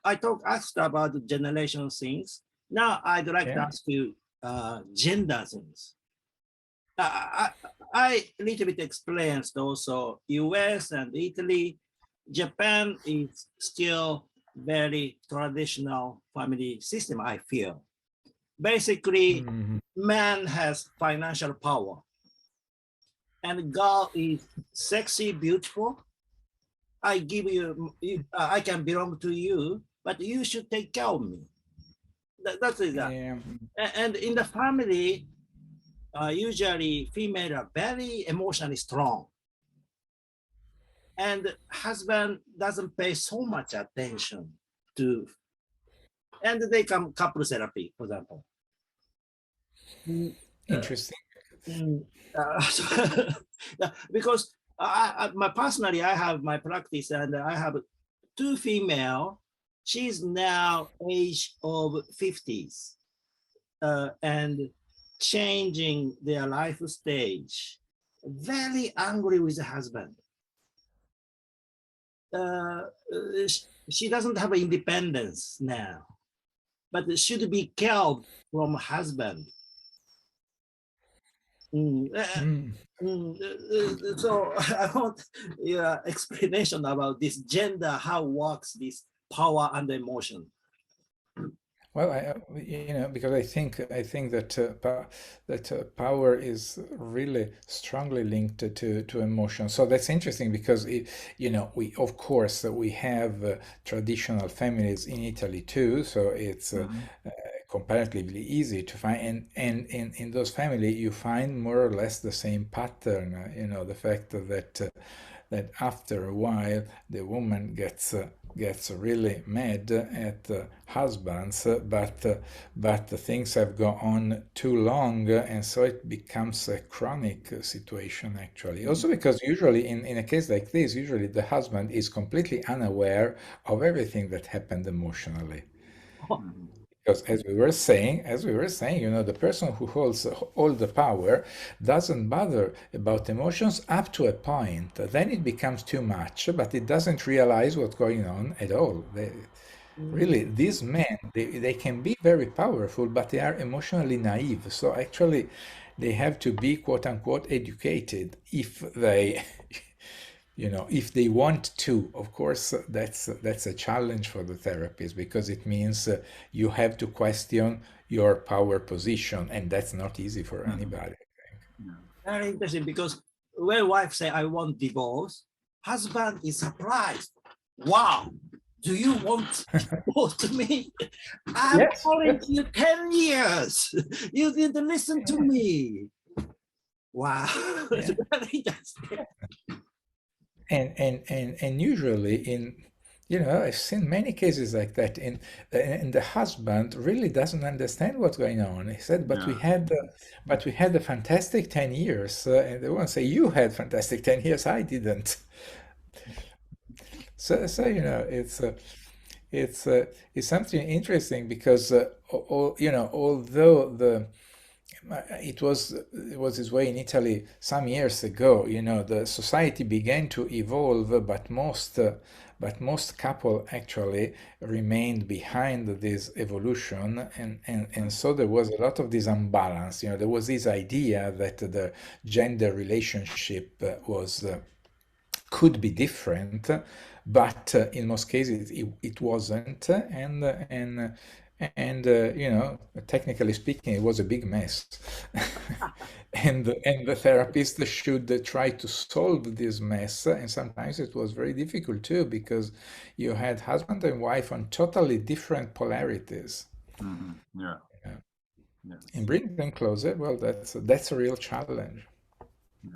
asked about the generation things. Now I'd like to ask you gender things. I a little bit experienced also US and Italy. Japan is still very traditional family system, I feel. Basically, man has financial power and girl is sexy, beautiful. I give you, I can belong to you, but you should take care of me. That's it. Yeah. And in the family, usually female are very emotionally strong. And husband doesn't pay so much attention to, and they come couple therapy, for example. Interesting. Because personally, I have my practice and I have two female. She's now age of 50s and changing their life stage. Very angry with the husband. She doesn't have independence now, but should be cared from husband. So I want your explanation about this gender, how works this power and emotion. Well, because I think that power is really strongly linked to emotion. So that's interesting because we of course we have traditional families in Italy too. So it's comparatively easy to find, and in those families you find more or less the same pattern. The fact that after a while the woman gets really mad at husbands, but things have gone on too long, and so it becomes a chronic situation actually. Also because usually in a case like this, usually the husband is completely unaware of everything that happened emotionally. Because as we were saying, the person who holds all the power doesn't bother about emotions up to a point. Then it becomes too much, but it doesn't realize what's going on at all. Really, these men, they can be very powerful, but they are emotionally naive. So actually, they have to be quote unquote educated if they if they want to. Of course, that's a challenge for the therapist because it means you have to question your power position, and that's not easy for anybody. Very interesting because when wife say I want divorce, husband is surprised. Wow, do you want divorce to me? I'm calling you 10 years. You didn't listen to me. Wow, it's very interesting. And usually I've seen many cases like that, and the husband really doesn't understand what's going on. He said, but we had a fantastic 10 years, and they won't say, you had fantastic 10 years, I didn't. So it's something interesting because although it was this way in Italy some years ago, the society began to evolve, but most couple actually remained behind this evolution, and so there was a lot of this imbalance. There was this idea that the gender relationship could be different, but in most cases it wasn't, and technically speaking, it was a big mess. and the therapist should try to solve this mess, and sometimes it was very difficult too because you had husband and wife on totally different polarities. And bring them closer, well, that's a real challenge.